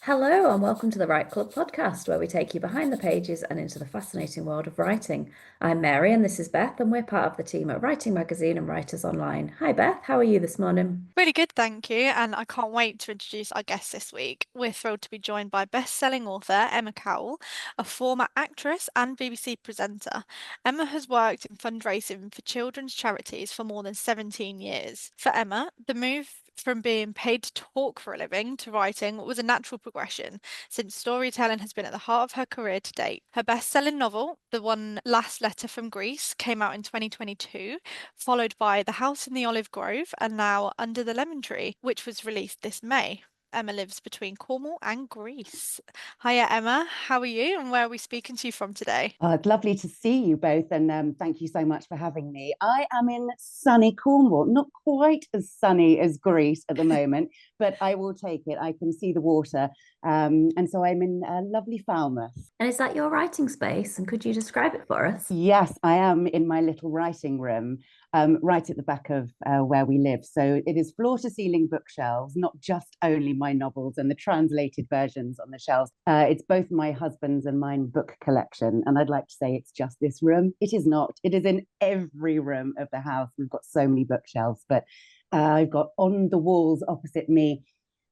Hello, and welcome to the Write Club podcast, where we take you behind the pages and into the fascinating world of writing. I'm Mary, and this is Beth, and we're part of the team at Writing Magazine and Writers Online. Hi, Beth, how are you this morning? Really good, thank you. And I can't wait to introduce our guest this week. We're thrilled to be joined by best-selling author Emma Cowell, a former actress and BBC presenter. Emma has worked in fundraising for children's charities for more than 17 years. For Emma, the move from being paid to talk for a living to writing was a natural progression, since storytelling has been at the heart of her career to date. Her best-selling novel, the one Last Letter from Greece, came out in 2022, followed by The House in the Olive Grove, and now Under the Lemon Tree, which was released this May. Emma lives between Cornwall and Greece. Hiya, Emma. How are you, and where are we speaking to you from today? It's lovely to see you both, and thank you so much for having me. I am in sunny Cornwall, not quite as sunny as Greece at the moment, but I will take it. I can see the water, and so I'm in lovely Falmouth. And is that your writing space? And could you describe it for us? Yes, I am in my little writing room, right at the back of where we live. So it is floor to ceiling bookshelves, not just only my novels and the translated versions on the shelves. It's both my husband's and mine book collection. And I'd like to say it's just this room. It is not. It is in every room of the house. We've got so many bookshelves, but I've got on the walls opposite me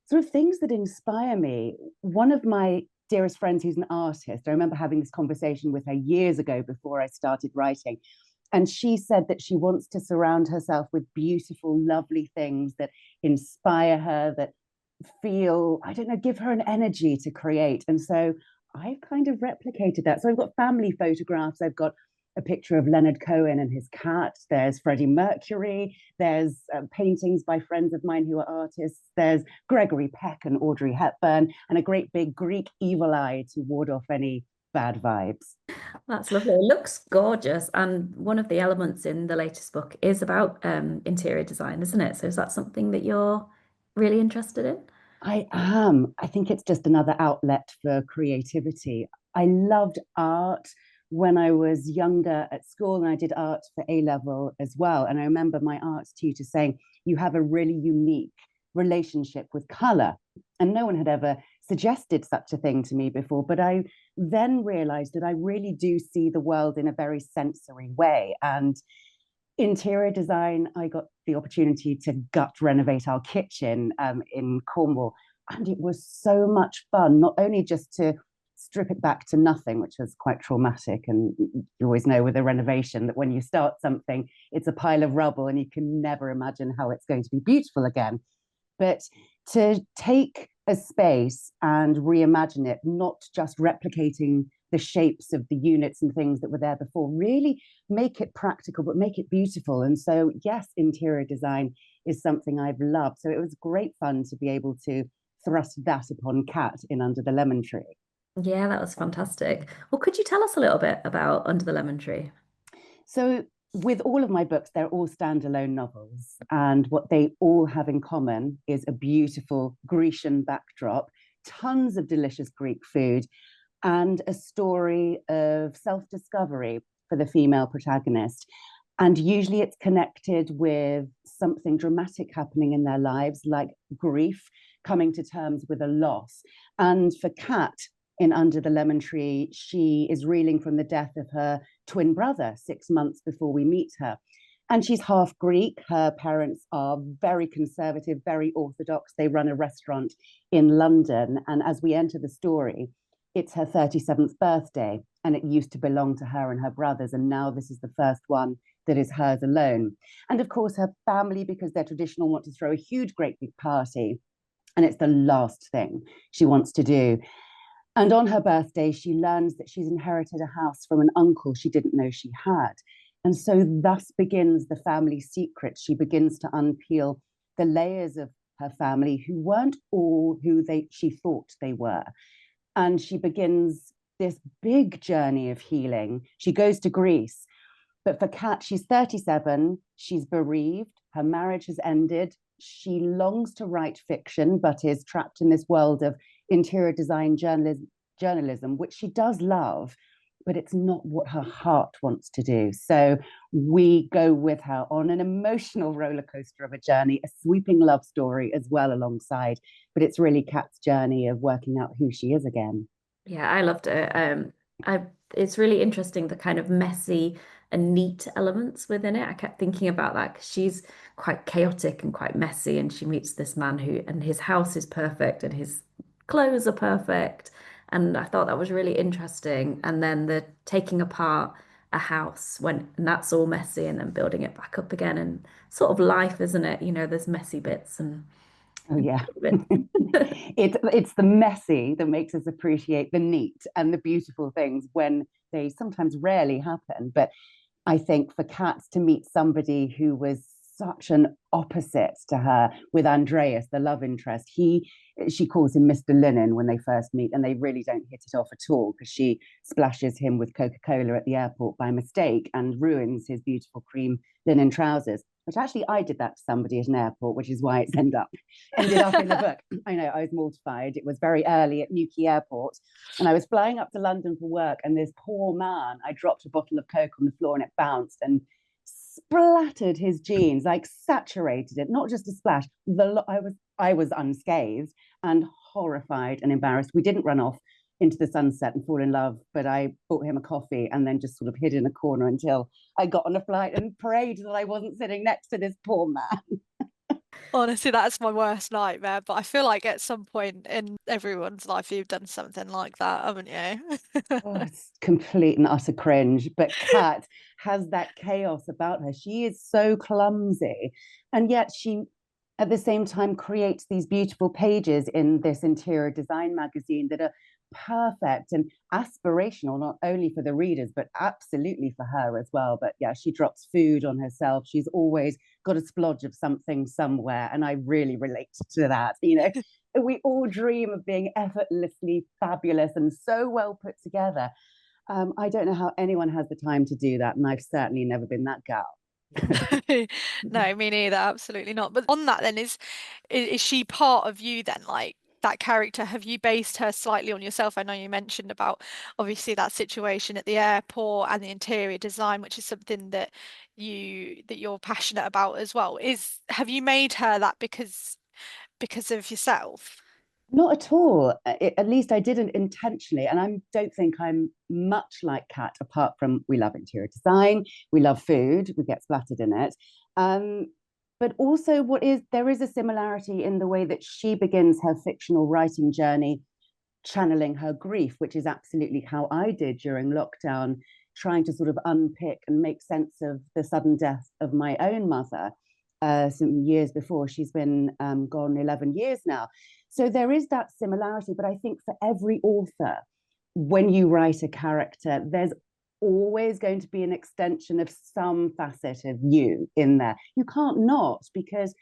sort of things that inspire me. One of my dearest friends who's an artist, I remember having this conversation with her years ago before I started writing. And she said that she wants to surround herself with beautiful, lovely things that inspire her, that feel, I don't know, give her an energy to create. And so I've kind of replicated that. So I've got family photographs, I've got a picture of Leonard Cohen and his cat. There's Freddie Mercury. There's paintings by friends of mine who are artists. There's Gregory Peck and Audrey Hepburn, and a great big Greek evil eye to ward off any bad vibes. That's lovely. It looks gorgeous. And one of the elements in the latest book is about interior design, isn't it? So is that something that you're really interested in? I am. I think it's just another outlet for creativity. I loved art when I was younger at school, and I did art for A level as well. And I remember my arts tutor saying, "You have a really unique relationship with color." And no one had ever suggested such a thing to me before. But I then realized that I really do see the world in a very sensory way. And interior design, I got the opportunity to gut renovate our kitchen in Cornwall. And it was so much fun, not only just to strip it back to nothing, which was quite traumatic. And you always know with a renovation that when you start something, it's a pile of rubble and you can never imagine how it's going to be beautiful again. But to take a space and reimagine it, not just replicating the shapes of the units and things that were there before, really make it practical, but make it beautiful. And so, yes, interior design is something I've loved. So it was great fun to be able to thrust that upon Kat in Under the Lemon Tree. Yeah, that was fantastic. Well, could you tell us a little bit about Under the Lemon Tree? So, with all of my books, they're all standalone novels. And what they all have in common is a beautiful Grecian backdrop, tons of delicious Greek food, and a story of self discovery for the female protagonist. And usually it's connected with something dramatic happening in their lives, like grief, coming to terms with a loss. And for Kat, in Under the Lemon Tree, she is reeling from the death of her twin brother 6 months before we meet her. And she's half Greek. Her parents are very conservative, very orthodox. They run a restaurant in London. And as we enter the story, it's her 37th birthday, and it used to belong to her and her brothers. And now this is the first one that is hers alone. And of course, her family, because they're traditional, want to throw a huge, great big party. And it's the last thing she wants to do. And on her birthday, she learns that she's inherited a house from an uncle she didn't know she had. And so thus begins the family secret. She begins to unpeel the layers of her family who weren't all who she thought they were. And she begins this big journey of healing. She goes to Greece. But for Kat, she's 37, she's bereaved, her marriage has ended. She longs to write fiction, but is trapped in this world of interior design journalism, which she does love. but it's not what her heart wants to do. So we go with her on an emotional roller coaster of a journey, a sweeping love story as well alongside. But it's really Kat's journey of working out who she is again. Yeah, I loved it. I It's really interesting the kind of messy and neat elements within it. I kept thinking about that because she's quite chaotic and quite messy, and she meets this man and his house is perfect and his clothes are perfect. And I thought that was really interesting. And then the taking apart a house and that's all messy and then building it back up again and sort of life, isn't it? There's messy bits Oh yeah. bits. It's the messy that makes us appreciate the neat and the beautiful things when they sometimes rarely happen. But I think for Kat to meet somebody who was such an opposite to her with Andreas, the love interest, she calls him Mr. Linen when they first meet, and they really don't hit it off at all because she splashes him with Coca-Cola at the airport by mistake and ruins his beautiful cream linen trousers. Which actually I did that to somebody at an airport, which is why it's ended up in the book. I know, I was mortified. It was very early at Newquay Airport, and I was flying up to London for work, and this poor man, I dropped a bottle of Coke on the floor and it bounced and splattered his jeans, like saturated it, not just a splash. I was unscathed and horrified and embarrassed. We didn't run off into the sunset and fall in love, but I bought him a coffee and then just sort of hid in a corner until I got on a flight and prayed that I wasn't sitting next to this poor man. Honestly, that's my worst nightmare. But I feel like at some point in everyone's life, you've done something like that, haven't you? Oh, it's complete and utter cringe. But Kat has that chaos about her. She is so clumsy. And yet she, at the same time, creates these beautiful pages in this interior design magazine that are perfect and aspirational, not only for the readers, but absolutely for her as well. But yeah, she drops food on herself. She's always got a splodge of something somewhere. And I really relate to that. We all dream of being effortlessly fabulous and so well put together. I don't know how anyone has the time to do that. And I've certainly never been that gal. No, me neither. Absolutely not. But on that, then, is she part of you then? Like that character, have you based her slightly on yourself? I know you mentioned about obviously that situation at the airport and the interior design, which is something that you're passionate about as well. Have you made her that because of yourself? Not at all. At least I didn't intentionally. And I don't think I'm much like Kat, apart from we love interior design, we love food, we get splattered in it. But also, there is a similarity in the way that she begins her fictional writing journey, channeling her grief, which is absolutely how I did during lockdown, trying to sort of unpick and make sense of the sudden death of my own mother some years before. She's been gone 11 years now. So there is that similarity. But I think for every author, when you write a character, there's always going to be an extension of some facet of you in there. You can't not, because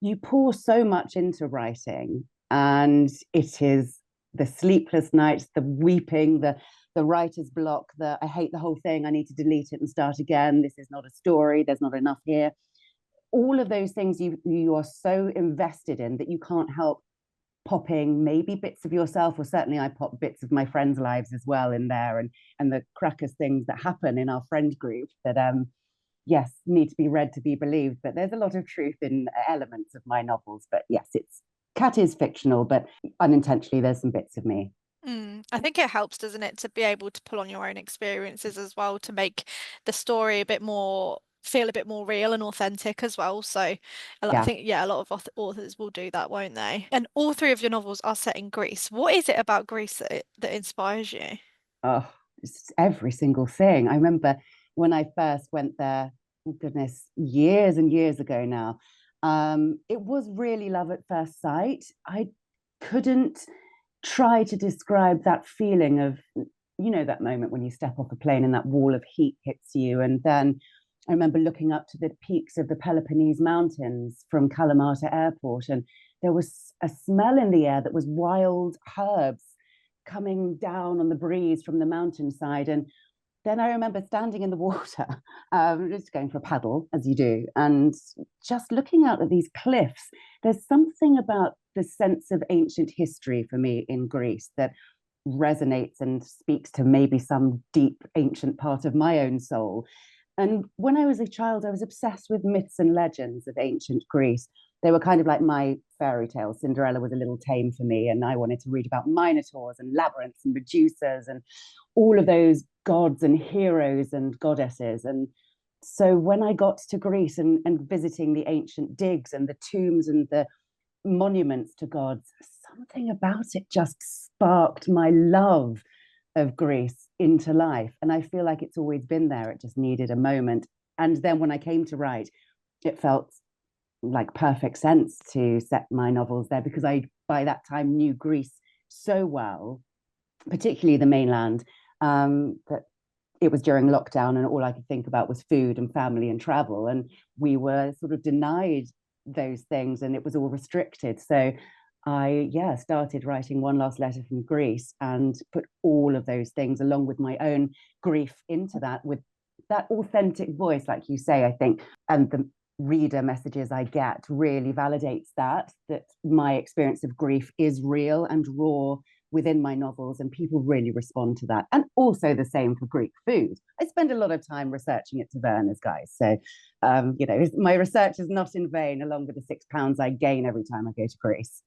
you pour so much into writing, and it is the sleepless nights, the weeping, the writer's block, I hate the whole thing, I need to delete it and start again, this is not a story, there's not enough here. All of those things you are so invested in that you can't help popping maybe bits of yourself, or certainly I pop bits of my friends' lives as well in there, and the crackers things that happen in our friend group that yes, need to be read to be believed. But there's a lot of truth in elements of my novels. But yes, Kat is fictional, but unintentionally there's some bits of me. I think it helps, doesn't it, to be able to pull on your own experiences as well to make the story feel a bit more real and authentic as well. So I Yeah. think, yeah, a lot of authors will do that, won't they? And all three of your novels are set in Greece. What is it about Greece that inspires you? Oh, it's every single thing. I remember when I first went there, oh goodness, years and years ago now. It was really love at first sight. I couldn't try to describe that feeling of, that moment when you step off a plane and that wall of heat hits you. And then I remember looking up to the peaks of the Peloponnese Mountains from Kalamata Airport, and there was a smell in the air that was wild herbs coming down on the breeze from the mountainside. And then I remember standing in the water, just going for a paddle, as you do, and just looking out at these cliffs. There's something about the sense of ancient history for me in Greece that resonates and speaks to maybe some deep ancient part of my own soul. And when I was a child, I was obsessed with myths and legends of ancient Greece. They were kind of like my fairy tales. Cinderella was a little tame for me, and I wanted to read about minotaurs and labyrinths and Medusas and all of those gods and heroes and goddesses. And so when I got to Greece and visiting the ancient digs and the tombs and the monuments to gods, something about it just sparked my love of Greece into life. And I feel like it's always been there. It just needed a moment. And then when I came to write, it felt like perfect sense to set my novels there, because I, by that time, knew Greece so well, particularly the mainland, that it was during lockdown and all I could think about was food and family and travel. And we were sort of denied those things and it was all restricted. So I, started writing One Last Letter from Greece and put all of those things along with my own grief into that, with that authentic voice, like you say, I think. And the reader messages I get really validates that my experience of grief is real and raw within my novels, and people really respond to that. And also the same for Greek food. I spend a lot of time researching at tavernas, guys. So, my research is not in vain, along with the £6 I gain every time I go to Greece.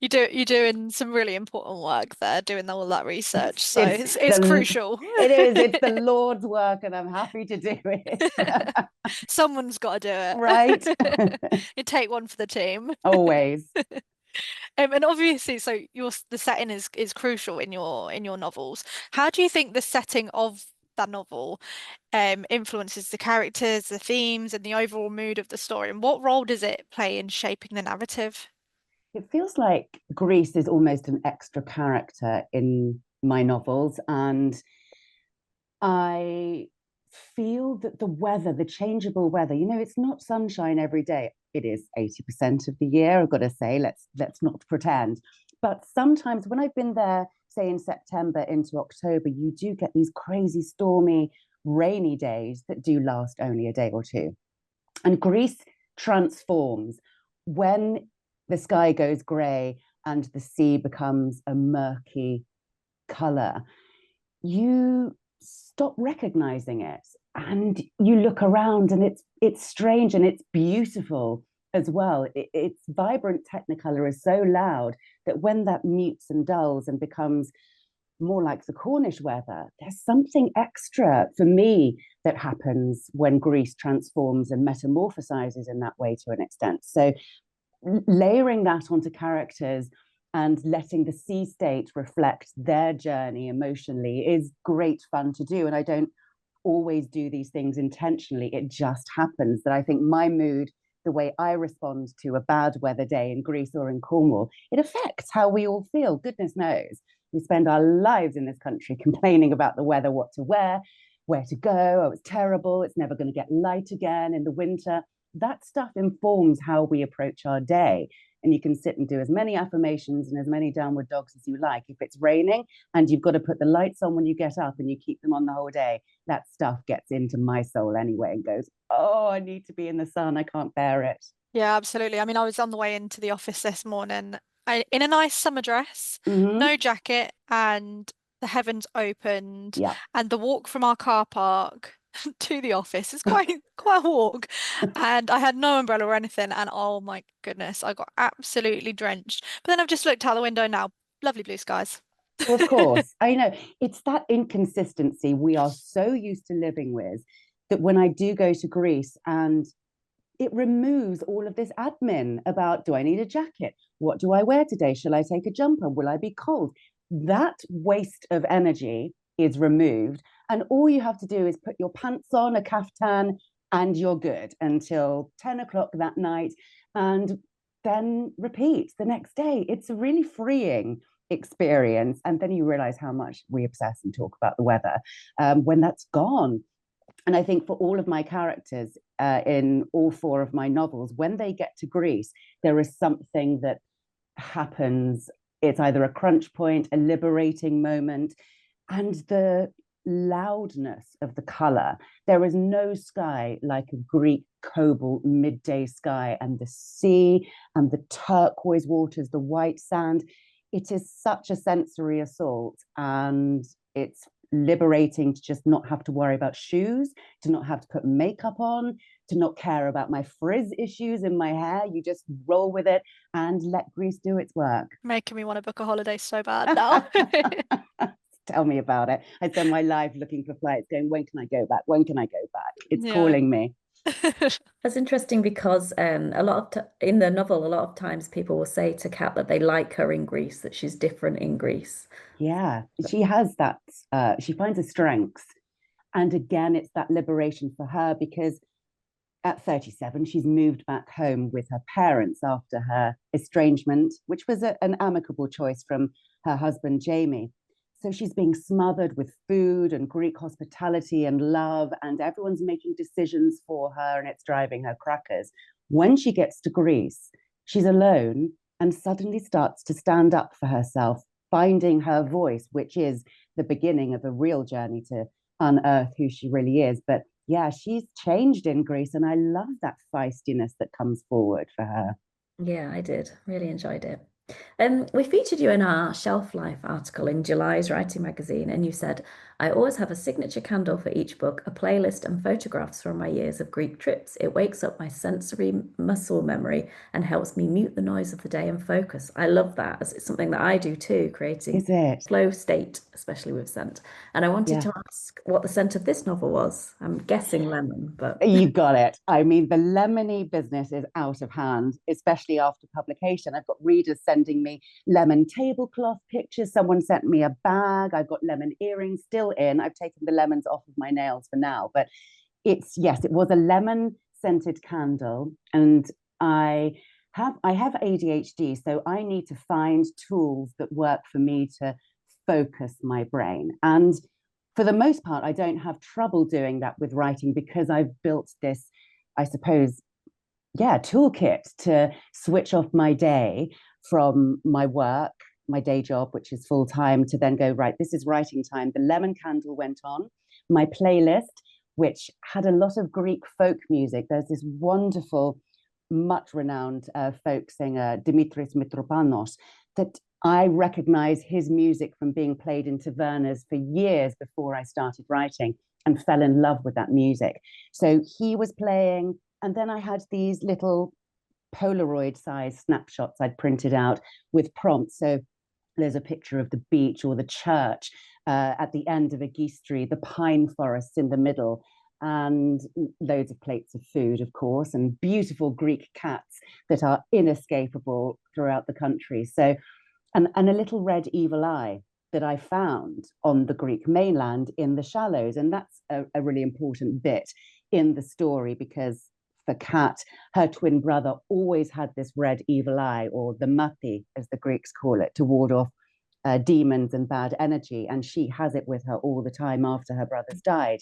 You're doing some really important work there, doing all that research. So it's crucial. It is. It's the Lord's work, and I'm happy to do it. Someone's got to do it, right? You take one for the team. Always. And obviously, so the setting is crucial in your novels. How do you think the setting of that novel influences the characters, the themes, and the overall mood of the story? And what role does it play in shaping the narrative? It feels like Greece is almost an extra character in my novels, and I feel that the weather, the changeable weather, it's not sunshine every day. It is 80% of the year, I've got to say, let's not pretend. But sometimes when I've been there, say in September into October, you do get these crazy, stormy, rainy days that do last only a day or two. And Greece transforms when the sky goes grey and the sea becomes a murky color. You stop recognizing it and you look around, and it's strange and it's beautiful as well. Its vibrant technicolor is so loud that when that mutes and dulls and becomes more like the Cornish weather, there's something extra for me that happens when Greece transforms and metamorphosizes in that way to an extent. So layering that onto characters and letting the sea state reflect their journey emotionally is great fun to do. And I don't always do these things intentionally. It just happens that I think my mood, the way I respond to a bad weather day in Greece or in Cornwall, it affects how we all feel. Goodness knows. We spend our lives in this country complaining about the weather, what to wear, where to go. Oh, it's terrible. It's never going to get light again in the winter. That stuff informs how we approach our day. And you can sit and do as many affirmations and as many downward dogs as you like. If it's raining and you've got to put the lights on when you get up and you keep them on the whole day, that stuff gets into my soul anyway and goes, oh, I need to be in the sun. I can't bear it. Yeah, absolutely. I mean, I was on the way into the office this morning in a nice summer dress, no jacket, and the heavens opened. Yeah. And the walk from our car park to the office is quite a walk. And I had no umbrella or anything. And oh my goodness, I got absolutely drenched. But then I've just looked out the window now. Lovely blue skies. Well, of course, I know. It's that inconsistency we are so used to living with that when I do go to Greece, and it removes all of this admin about, do I need a jacket? What do I wear today? Shall I take a jumper? Will I be cold? That waste of energy is removed. And all you have to do is put your pants on, a kaftan, and you're good until 10 o'clock that night. And then repeat the next day. It's a really freeing experience. And then you realize how much we obsess and talk about the weather when that's gone. And I think for all of my characters in all 4 of my novels, when they get to Greece, there is something that happens. It's either a crunch point, a liberating moment, and the loudness of the color. There is no sky like a Greek cobalt midday sky, and the sea and the turquoise waters, the white sand. it is such a sensory assault, and it's liberating to just not have to worry about shoes, to not have to put makeup on, to not care about my frizz issues in my hair. You just roll with it and let Greece do its work. Making me want to book a holiday so bad now. Tell me about it. I spend my life looking for flights, going, when can I go back? When can I go back? It's calling me. That's interesting because a lot of in the novel, a lot of times people will say to Kat that they like her in Greece, that she's different in Greece. Yeah, she has that. She finds a strength. And again, it's that liberation for her because at 37, she's moved back home with her parents after her estrangement, which was an amicable choice from her husband, Jamie. So she's being smothered with food and Greek hospitality and love, and everyone's making decisions for her, and it's driving her crackers. When she gets to Greece, she's alone and suddenly starts to stand up for herself, finding her voice, which is the beginning of a real journey to unearth who she really is. But yeah, she's changed in Greece, and I love that feistiness that comes forward for her. Yeah, I did. Really enjoyed it. We featured you in our shelf life article in July's Writing magazine, and you said, I always have a signature candle for each book, a playlist, and photographs from my years of Greek trips. It wakes up my sensory muscle memory and helps me mute the noise of the day and focus. I love that, as it's something that I do too, creating Is it? flow state, especially with scent. And I wanted Yeah. to ask what the scent of this novel was. I'm guessing lemon, but You got it. I mean, the lemony business is out of hand, especially after publication. I've got readers sending me lemon tablecloth pictures. Someone sent me a bag. I've got lemon earrings still in. I've taken the lemons off of my nails for now. But it's, yes, it was a lemon scented candle. And I have ADHD, so I need to find tools that work for me to focus my brain. And for the most part, I don't have trouble doing that with writing because I've built this, I suppose, yeah, toolkit to switch off my day from my work, my day job, which is full time, to then go, right, this is writing time. The lemon candle went on. My playlist, which had a lot of Greek folk music. There's this wonderful, much renowned folk singer, Dimitris Mitropanos, that I recognize his music from being played in tavernas for years before I started writing, and fell in love with that music. So he was playing, and then I had these little Polaroid size snapshots I'd printed out with prompts. So there's a picture of the beach or the church at the end of a geese tree, the pine forests in the middle, and loads of plates of food, of course, and beautiful Greek cats that are inescapable throughout the country. So, and a little red evil eye that I found on the Greek mainland in the shallows. And that's a really important bit in the story, because for Kat, her twin brother always had this red evil eye, or the mati, as the Greeks call it, to ward off demons and bad energy. And she has it with her all the time after her brothers died.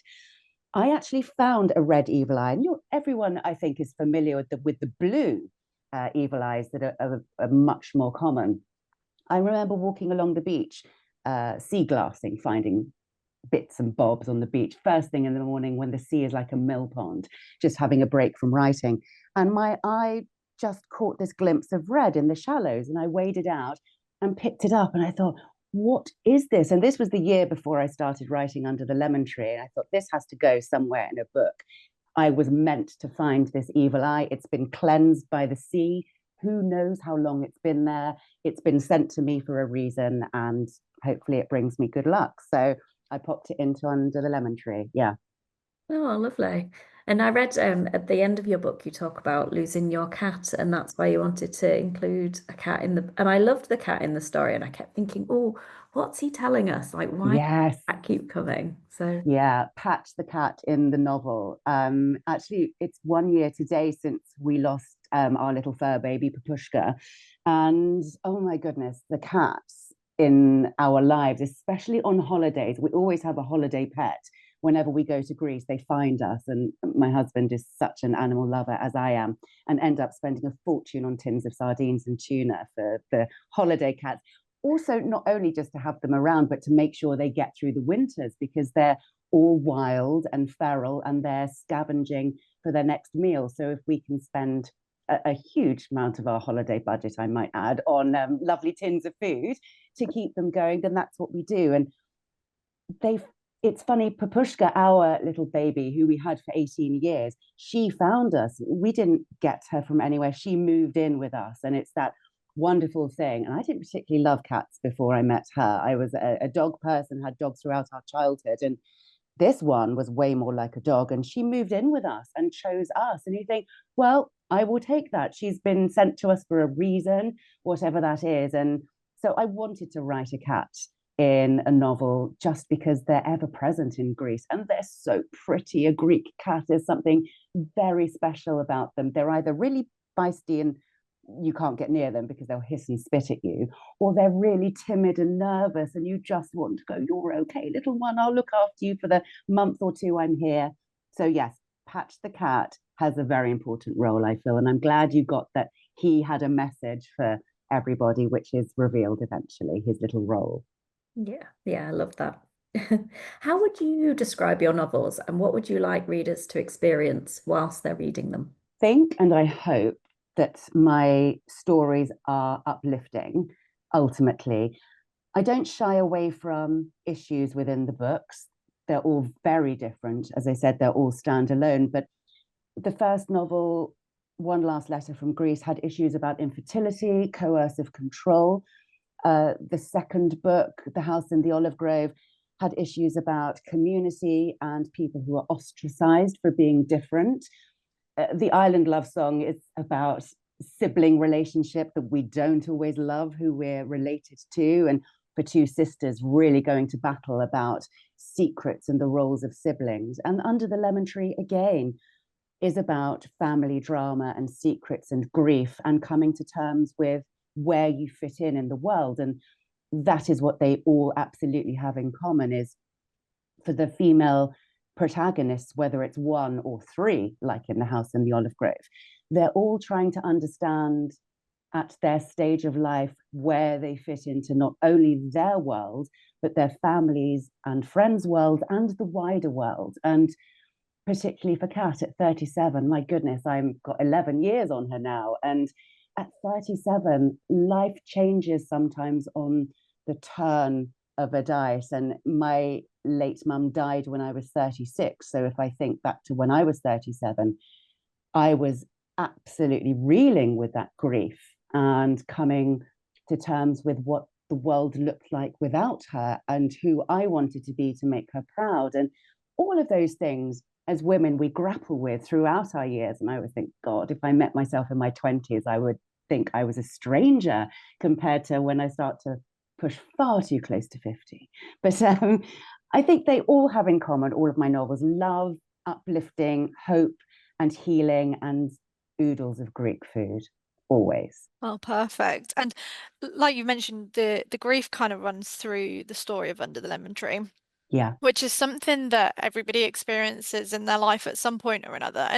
I actually found a red evil eye, and everyone, I think, is familiar with the blue evil eyes that are much more common. I remember walking along the beach, sea glassing, finding bits and bobs on the beach first thing in the morning when the sea is like a mill pond, just having a break from writing. And my eye just caught this glimpse of red in the shallows, and I waded out and picked it up, and I thought, what is this? And this was the year before I started writing Under the Lemon Tree, and I thought, this has to go somewhere in a book. I was meant to find this evil eye. It's been cleansed by the sea. Who knows how long it's been there? It's been sent to me for a reason, and hopefully it brings me good luck. So I popped it into Under the Lemon Tree. Yeah. oh, lovely. And I read at the end of your book, you talk about losing your cat, and that's why you wanted to include a cat in the. And I loved the cat in the story, and I kept thinking, oh, what's he telling us? Like, why does Yes. the cat keep coming? So Yeah, Patch the cat in the novel. Actually, it's 1 year today since we lost our little fur baby, Papushka. And oh my goodness, the cats in our lives, especially on holidays, we always have a holiday pet. Whenever we go to Greece, they find us. And my husband is such an animal lover, as I am, and end up spending a fortune on tins of sardines and tuna for the holiday cats. Also, not only just to have them around, but to make sure they get through the winters, because they're all wild and feral and they're scavenging for their next meal. So if we can spend a huge amount of our holiday budget, I might add, on lovely tins of food to keep them going, then that's what we do. And it's funny, Papushka, our little baby who we had for 18 years, she found us. We didn't get her from anywhere. She moved in with us. And it's that wonderful thing. And I didn't particularly love cats before I met her. I was a dog person, had dogs throughout our childhood. And this one was way more like a dog. And she moved in with us and chose us. And you think, well, I will take that. She's been sent to us for a reason, whatever that is. And so I wanted to write a cat in a novel just because they're ever present in Greece and they're so pretty. A Greek cat is something very special about them. They're either really feisty and you can't get near them because they'll hiss and spit at you, or they're really timid and nervous and you just want to go, you're okay, little one, I'll look after you for the month or two I'm here. So yes, Patch the cat has a very important role, I feel, and I'm glad you got that he had a message for everybody, which is revealed eventually, his little role. Yeah, I love that. How would you describe your novels and what would you like readers to experience whilst they're reading them? Think and I hope that my stories are uplifting ultimately. I don't shy away from issues within the books. They're all very different. As I said, they're all standalone. But the first novel, One Last Letter from Greece, had issues about infertility, coercive control. The second book, The House in the Olive Grove, had issues about community and people who are ostracized for being different. The Island Love Song is about sibling relationship that we don't always love who we're related to, and for two sisters really going to battle about secrets and the roles of siblings. And Under the Lemon Tree, again, is about family drama and secrets and grief and coming to terms with where you fit in the world. And that is what they all absolutely have in common, is for the female protagonists, whether it's one or three, like in The House in the Olive Grove, they're all trying to understand at their stage of life where they fit into not only their world, but their families and friends' world and the wider world. And particularly for Kat at 37, my goodness, I've got 11 years on her now. And at 37, life changes sometimes on the turn of a dice. And my late mum died when I was 36. So if I think back to when I was 37, I was absolutely reeling with that grief and coming to terms with what the world looked like without her and who I wanted to be to make her proud. And all of those things, as women, we grapple with throughout our years. And I would think, God, if I met myself in my 20s, I would think I was a stranger compared to when I start to push far too close to 50. But I think they all have in common, all of my novels, love, uplifting, hope, and healing, and oodles of Greek food, always. Oh, perfect. And like you mentioned, the grief kind of runs through the story of Under the Lemon Tree. Yeah. Which is something that everybody experiences in their life at some point or another.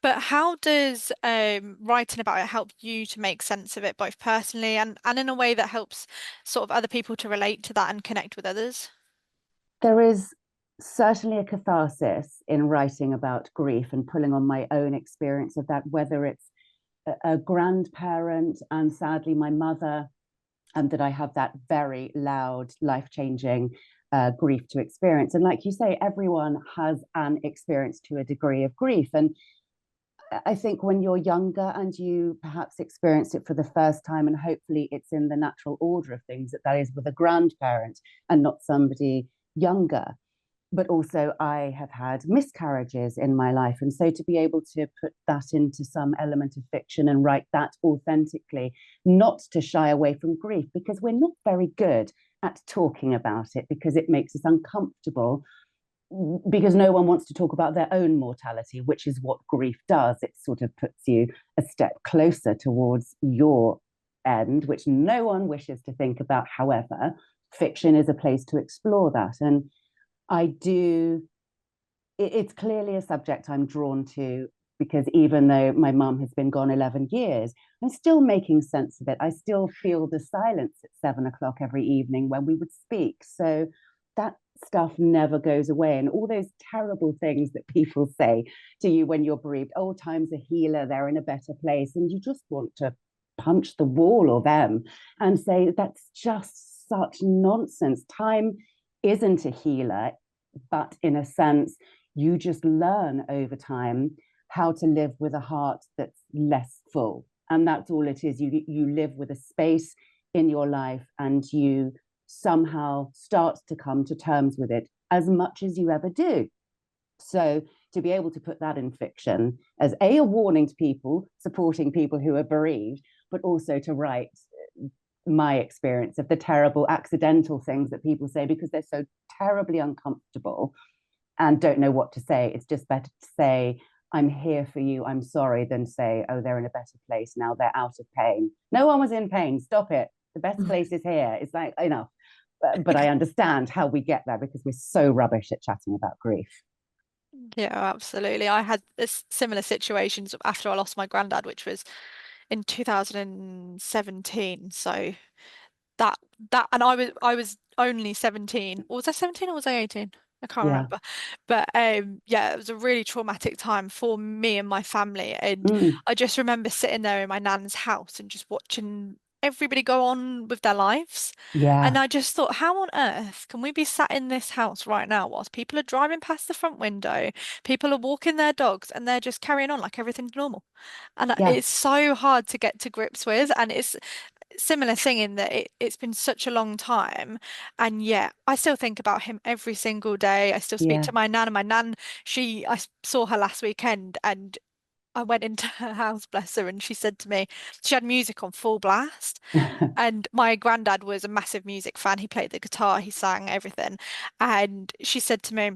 But how does writing about it help you to make sense of it, both personally and in a way that helps sort of other people to relate to that and connect with others? There is certainly a catharsis in writing about grief and pulling on my own experience of that, whether it's a grandparent and sadly my mother, and that I have that very loud, life-changing grief to experience. And like you say, everyone has an experience to a degree of grief. And I think when you're younger and you perhaps experience it for the first time, and hopefully it's in the natural order of things, that is with a grandparent and not somebody younger. But also I have had miscarriages in my life. And so to be able to put that into some element of fiction and write that authentically, not to shy away from grief, because we're not very good at talking about it because it makes us uncomfortable, because no one wants to talk about their own mortality, which is what grief does. It sort of puts you a step closer towards your end, which no one wishes to think about. However, fiction is a place to explore that. And it's clearly a subject I'm drawn to, because even though my mum has been gone 11 years, I'm still making sense of it. I still feel the silence at 7 o'clock every evening when we would speak. So that stuff never goes away. And all those terrible things that people say to you when you're bereaved, oh, time's a healer, they're in a better place. And you just want to punch the wall or them and say, that's just such nonsense. Time isn't a healer, but in a sense, you just learn over time how to live with a heart that's less full. And that's all it is. You live with a space in your life and you somehow start to come to terms with it as much as you ever do. So to be able to put that in fiction as a warning to people, supporting people who are bereaved, but also to write my experience of the terrible accidental things that people say because they're so terribly uncomfortable and don't know what to say. It's just better to say, I'm here for you, I'm sorry, than say, oh, they're in a better place now, they're out of pain. No one was in pain, stop it. The best place is here. It's like, enough. But I understand how we get there because we're so rubbish at chatting about grief. Yeah, absolutely. I had similar situations after I lost my granddad, which was in 2017. So that and I was only 17. Or was I 17 or was I 18? I can't Yeah. remember. But yeah, it was a really traumatic time for me and my family. And I just remember sitting there in my nan's house and just watching everybody go on with their lives. And Yeah. I just thought, how on earth can we be sat in this house right now whilst people are driving past the front window, people are walking their dogs, and they're just carrying on like everything's normal? And Yeah. it's so hard to get to grips with. And it's similar thing in that it's been such a long time, and yet I still think about him every single day. I still speak Yeah. to my nan, and my nan, I saw her last weekend, and I went into her house, bless her, and she said to me, she had music on full blast. And my granddad was a massive music fan. He played the guitar, he sang everything. And she said to me,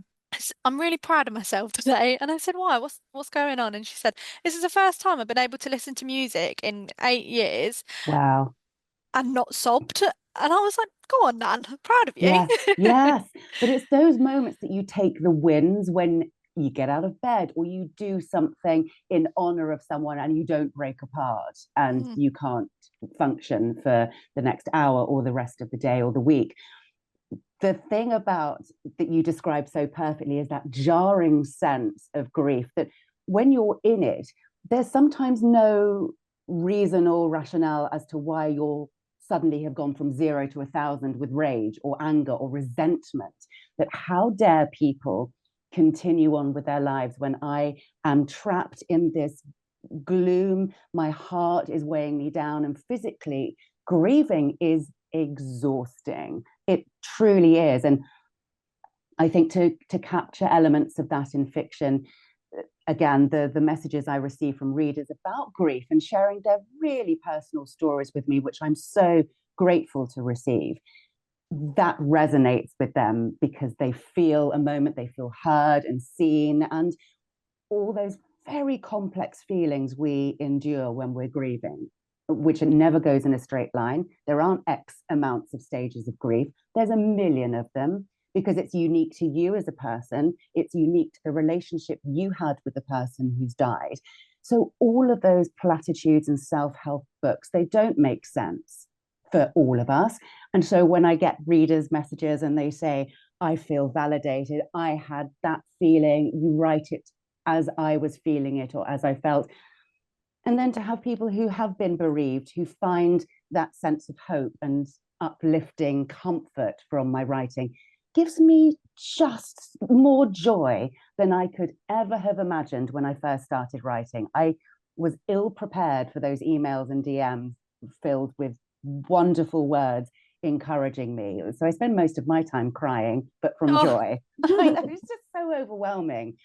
I'm really proud of myself today. And I said, why? What's going on? And she said, this is the first time I've been able to listen to music in 8 years Wow. and not sobbed. And I was like, go on, Nan, I'm proud of you. Yeah. Yes. But it's those moments that you take the wins when you get out of bed or you do something in honor of someone and you don't break apart and Mm. you can't function for the next hour or the rest of the day or the week. The thing about that you describe so perfectly is that jarring sense of grief that when you're in it, there's sometimes no reason or rationale as to why you're suddenly have gone from 0 to 1,000 with rage or anger or resentment. That how dare people continue on with their lives when I am trapped in this gloom, my heart is weighing me down, and physically grieving is exhausting. It truly is. And I think to capture elements of that in fiction, again, the messages I receive from readers about grief and sharing their really personal stories with me, which I'm so grateful to receive, that resonates with them because they feel a moment, they feel heard and seen, and all those very complex feelings we endure when we're grieving, which never goes in a straight line. There aren't X amounts of stages of grief. There's a million of them because it's unique to you as a person. It's unique to the relationship you had with the person who's died. So all of those platitudes and self-help books, they don't make sense for all of us. And so when I get readers' messages and they say, I feel validated, I had that feeling, you write it as I was feeling it or as I felt. And then to have people who have been bereaved, who find that sense of hope and uplifting comfort from my writing, gives me just more joy than I could ever have imagined when I first started writing. I was ill prepared for those emails and DMs filled with wonderful words encouraging me. So I spend most of my time crying, but from joy. I know, it's just so overwhelming.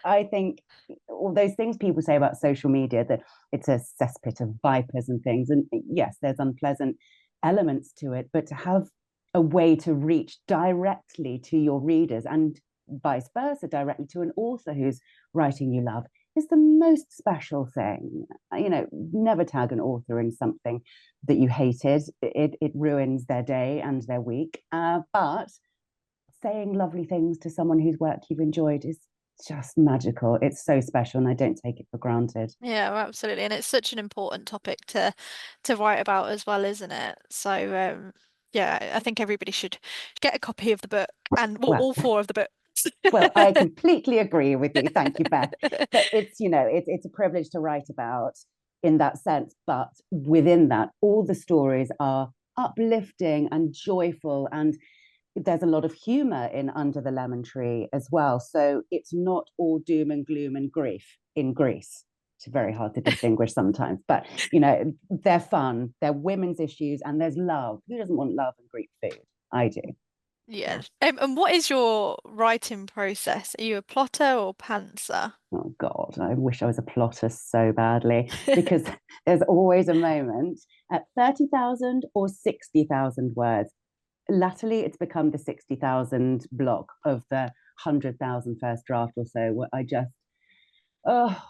I think all those things people say about social media, that it's a cesspit of vipers and things. And yes, there's unpleasant elements to it, but to have a way to reach directly to your readers and vice versa, directly to an author who's writing you love, is the most special thing. You know, never tag an author in something that you hated. It ruins their day and their week. But saying lovely things to someone whose work you've enjoyed is just magical. It's so special, and I don't take it for granted. Yeah, absolutely. And it's such an important topic to write about as well, isn't it? So Yeah, I think everybody should get a copy of the book, and well, Well, all four of the books. well, I completely agree with you. Thank you, Beth. But it's, it's a privilege to write about in that sense. But within that, all the stories are uplifting and joyful, and there's a lot of humor in Under the Lemon Tree as well. So it's not all doom and gloom and grief in Greece. It's very hard to distinguish sometimes, but they're fun, they're women's issues, and there's love. Who doesn't want love and Greek food? I do. Yeah. And what is your writing process? Are you a plotter or pantser? Oh God, I wish I was a plotter so badly, because there's always a moment at 30,000 or 60,000 words. Latterly, it's become the 60,000 block of the 100,000 first draft or so, where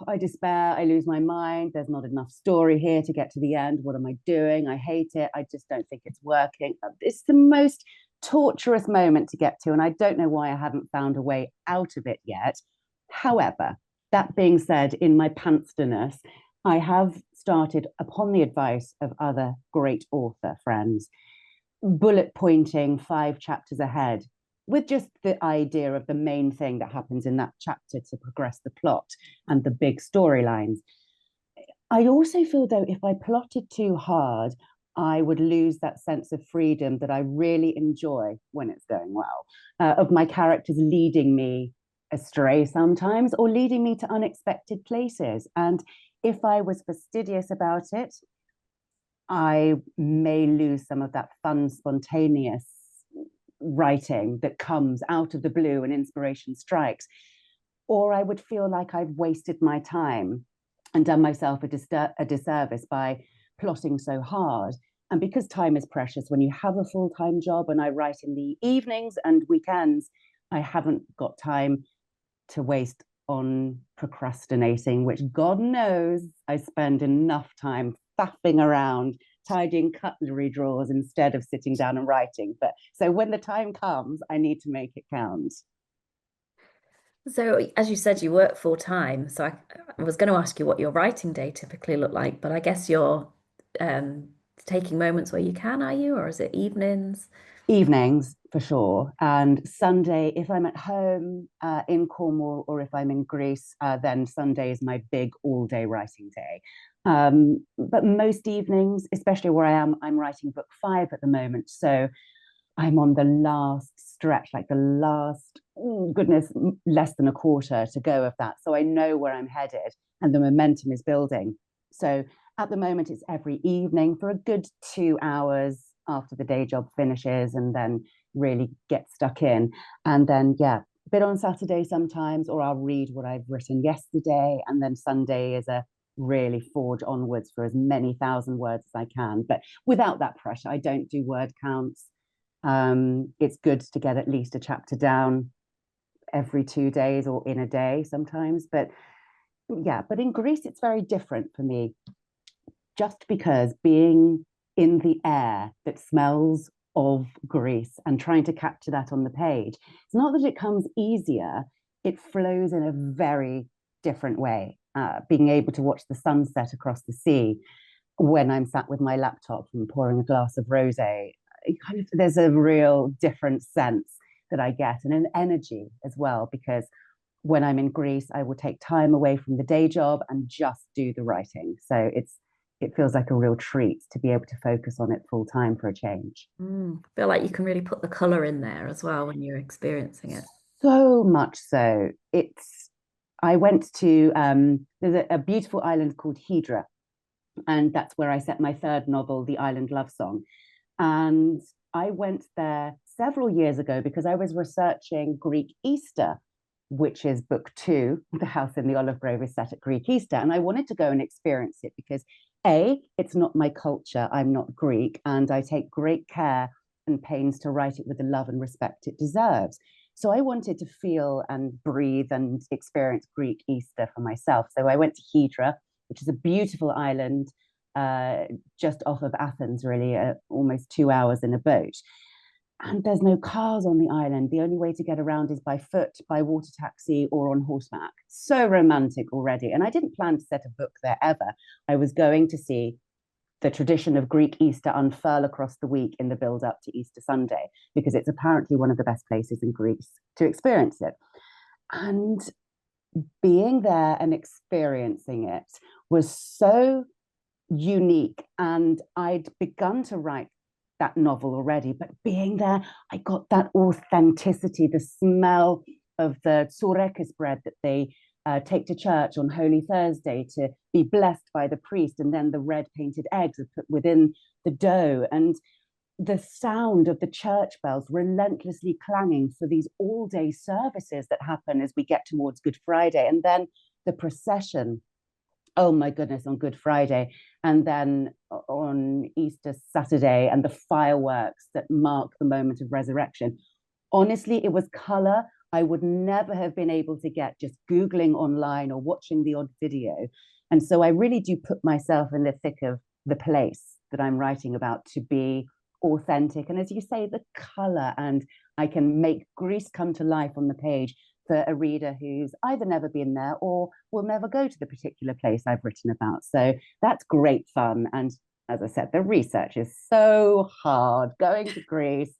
I despair, I lose my mind. There's not enough story here to get to the end. What am I doing? I hate it. I just don't think it's working. It's the most torturous moment to get to, and I don't know why I haven't found a way out of it yet. However, that being said, in my pantsterness, I have started, upon the advice of other great author friends, bullet pointing 5 chapters ahead, with just the idea of the main thing that happens in that chapter to progress the plot and the big storylines. I also feel, though, if I plotted too hard, I would lose that sense of freedom that I really enjoy when it's going well, of my characters leading me astray sometimes, or leading me to unexpected places. And if I was fastidious about it, I may lose some of that fun, spontaneous writing that comes out of the blue and inspiration strikes. Or I would feel like I've wasted my time and done myself a disservice by plotting so hard. And because time is precious, when you have a full-time job and I write in the evenings and weekends, I haven't got time to waste on procrastinating, which God knows I spend enough time faffing around, tidying cutlery drawers instead of sitting down and writing. But so when the time comes, I need to make it count. So, as you said, you work full time. So, I was going to ask you what your writing day typically look like, but I guess you're um, taking moments where you can, are you? Or is it evenings? Evenings for sure. And Sunday, if I'm at home in Cornwall, or if I'm in Greece, then Sunday is my big all-day writing day. But most evenings, especially where I am, I'm writing book 5 at the moment. So I'm on the last stretch, like the last, goodness, less than a quarter to go of that. So I know where I'm headed and the momentum is building. So at the moment, it's every evening for a good 2 hours after the day job finishes, and then really get stuck in. And then, yeah, a bit on Saturday sometimes, or I'll read what I've written yesterday. And then Sunday is a really forge onwards for as many thousand words as I can, but without that pressure. I don't do word counts. It's good to get at least a chapter down every 2 days or in a day sometimes. But yeah, but in Greece, it's very different for me, just because being in the air that smells of Greece and trying to capture that on the page, it's not that it comes easier, it flows in a very different way. Being able to watch the sunset across the sea when I'm sat with my laptop and pouring a glass of rosé, there's a real different sense that I get, and an energy as well, because when I'm in Greece, I will take time away from the day job and just do the writing. So it feels like a real treat to be able to focus on it full time for a change. Feel like you can really put the color in there as well when you're experiencing it. So much so. I went to, there's a beautiful island called Hydra, and that's where I set my 3rd novel, The Island Love Song. And I went there several years ago because I was researching Greek Easter, which is book 2. The House in the Olive Grove is set at Greek Easter. And I wanted to go and experience it because it's not my culture. I'm not Greek, and I take great care and pains to write it with the love and respect it deserves. So I wanted to feel and breathe and experience Greek Easter for myself. So I went to Hydra, which is a beautiful island just off of Athens, really, almost 2 hours in a boat. And there's no cars on the island. The only way to get around is by foot, by water taxi, or on horseback. So romantic already. And I didn't plan to set a book there ever. I was going to see the tradition of Greek Easter unfurl across the week in the build up to Easter Sunday, because it's apparently one of the best places in Greece to experience it. And being there and experiencing it was so unique. And I'd begun to write that novel already, but being there, I got that authenticity, the smell of the tsourikis bread that they take to church on Holy Thursday to be blessed by the priest, and then the red painted eggs are put within the dough, and the sound of the church bells relentlessly clanging for these all-day services that happen as we get towards Good Friday, and then the procession, oh my goodness, on Good Friday, and then on Easter Saturday, and the fireworks that mark the moment of resurrection. Honestly, it was color I would never have been able to get just Googling online or watching the odd video. And so I really do put myself in the thick of the place that I'm writing about to be authentic. And as you say, the color, and I can make Greece come to life on the page for a reader who's either never been there or will never go to the particular place I've written about. So that's great fun. And as I said, the research is so hard. Going to Greece,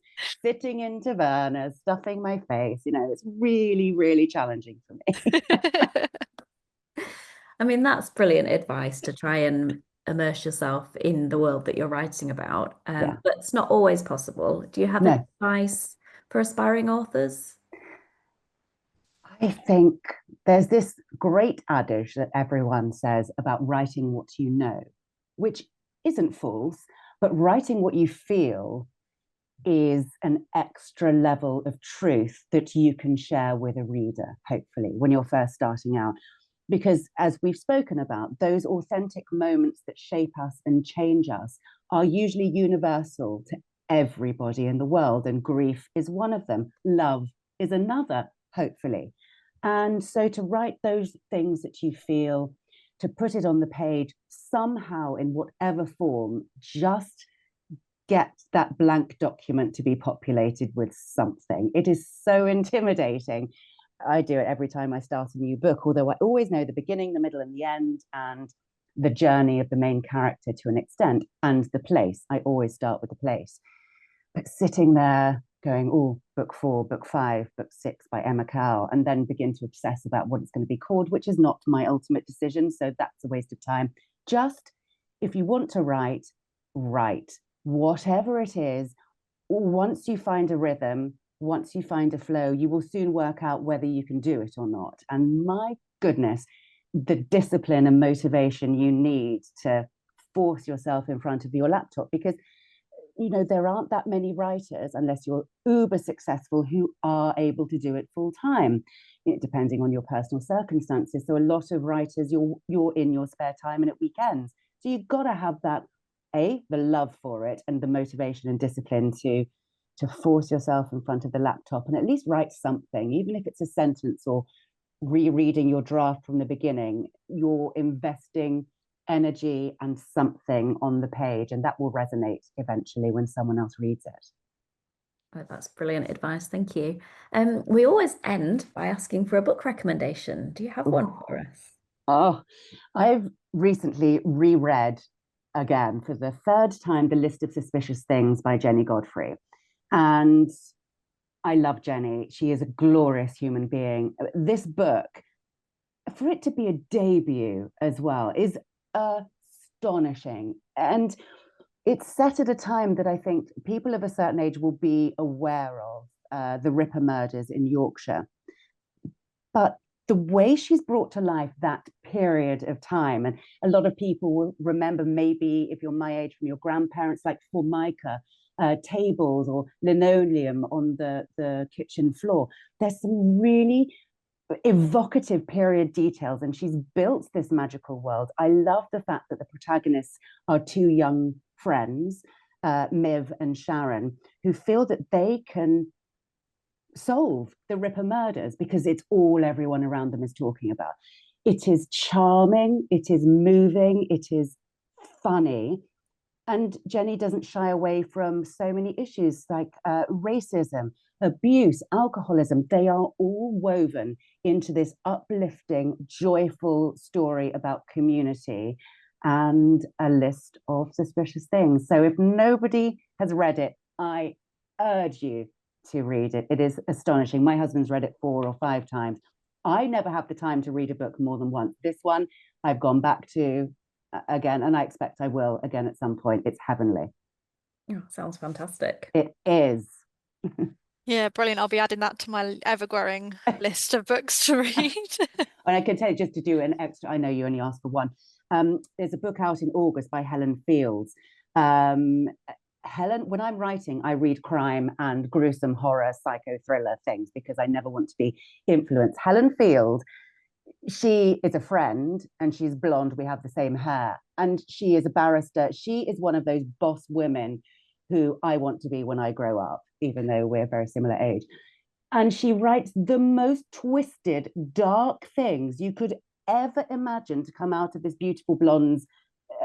sitting in tavernas, stuffing my face, it's really, really challenging for me. I mean, that's brilliant advice, to try and immerse yourself in the world that you're writing about. Yeah. But it's not always possible. Do you have No. any advice for aspiring authors? I think there's this great adage that everyone says about writing what you know, which isn't false, but writing what you feel is an extra level of truth that you can share with a reader, hopefully, when you're first starting out. Because as we've spoken about, those authentic moments that shape us and change us are usually universal to everybody in the world, and grief is one of them. Love is another, hopefully. And so to write those things that you feel, to put it on the page somehow in whatever form, just get that blank document to be populated with something. It is so intimidating. I do it every time I start a new book, although I always know the beginning, the middle, and the end, and the journey of the main character to an extent, and the place. I always start with the place. But sitting there going, oh, book 4, book 5, book 6 by Emma Cowell, and then begin to obsess about what it's going to be called, which is not my ultimate decision. So that's a waste of time. Just, if you want to write, write. Whatever it is, once you find a rhythm, once you find a flow, you will soon work out whether you can do it or not. And my goodness, the discipline and motivation you need to force yourself in front of your laptop, because there aren't that many writers, unless you're uber successful, who are able to do it full time, depending on your personal circumstances. So a lot of writers, you're in your spare time and at weekends. So you've got to have that, the love for it and the motivation and discipline to force yourself in front of the laptop and at least write something, even if it's a sentence or rereading your draft from the beginning. You're investing energy and something on the page, and that will resonate eventually when someone else reads it. Oh, that's brilliant advice. Thank you. We always end by asking for a book recommendation. Do you have one for us? Oh, I've recently reread again for the 3rd time The List of Suspicious Things by Jenny Godfrey. And I love Jenny. She is a glorious human being. This book, for it to be a debut as well, is astonishing. And it's set at a time that I think people of a certain age will be aware of, the Ripper murders in Yorkshire. But the way she's brought to life that period of time, and a lot of people will remember, maybe if you're my age, from your grandparents, like Formica, tables or linoleum on the kitchen floor. There's some really evocative period details, and she's built this magical world. I love the fact that the protagonists are 2 young friends, Miv and Sharon, who feel that they can solve the Ripper murders because it's all everyone around them is talking about. It is charming, it is moving, it is funny. And Jenny doesn't shy away from so many issues like racism, abuse, alcoholism. They are all woven into this uplifting, joyful story about community. and a list of suspicious things. So if nobody has read it, I urge you to read it. It is astonishing. My husband's read it 4 or 5 times. I never have the time to read a book more than once. This one I've gone back to again, and I expect I will again at some point. It's heavenly. Oh, sounds fantastic. It is. Yeah, brilliant. I'll be adding that to my ever-growing list of books to read. And I can tell you, just to do an extra, I know you only asked for one. There's a book out in August by Helen Fields. Helen, when I'm writing, I read crime and gruesome horror, psycho thriller things because I never want to be influenced. Helen Field, she is a friend and she's blonde. We have the same hair. And she is a barrister. She is one of those boss women who I want to be when I grow up, even though we're very similar age. And she writes the most twisted, dark things you could ever imagine to come out of this beautiful blonde's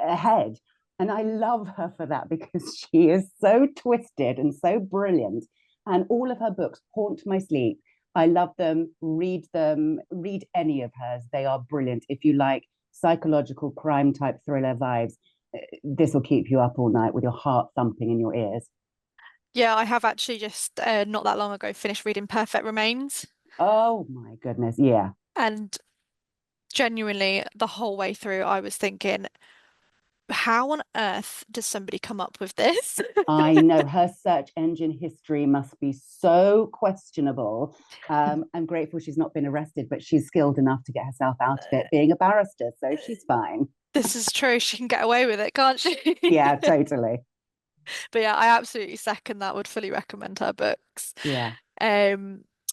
head. And I love her for that because she is so twisted and so brilliant. And all of her books haunt my sleep. I love them, read any of hers. They are brilliant. If you like psychological crime type thriller vibes, this will keep you up all night with your heart thumping in your ears. Yeah, I have actually just not that long ago finished reading Perfect Remains. Oh my goodness, yeah. And genuinely, the whole way through, I was thinking, how on earth does somebody come up with this? I know her search engine history must be so questionable. I'm grateful she's not been arrested, but she's skilled enough to get herself out of it being a barrister, so she's fine. This is true. She can get away with it, can't she? Yeah, totally. But yeah, I absolutely second that. Would fully recommend her books. Yeah.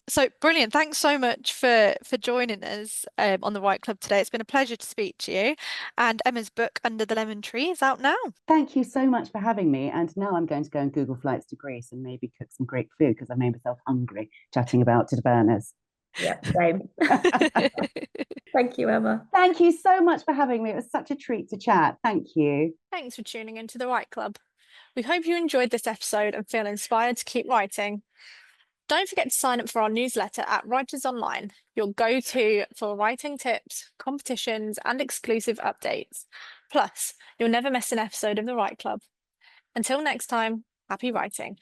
So brilliant. Thanks so much for joining us on the Right Club today. It's been a pleasure to speak to you. And Emma's book, Under the Lemon Tree, is out now. Thank you so much for having me. And now I'm going to go and Google flights to Greece and maybe cook some great food because I made myself hungry chatting about to the burners. Yeah, same. Thank you, Emma. Thank you so much for having me. It was such a treat to chat. Thank you. Thanks for tuning into the Right Club. We hope you enjoyed this episode and feel inspired to keep writing. Don't forget to sign up for our newsletter at Writers Online, your go-to for writing tips, competitions, and exclusive updates. Plus, you'll never miss an episode of the Right Club. Until next time, happy writing.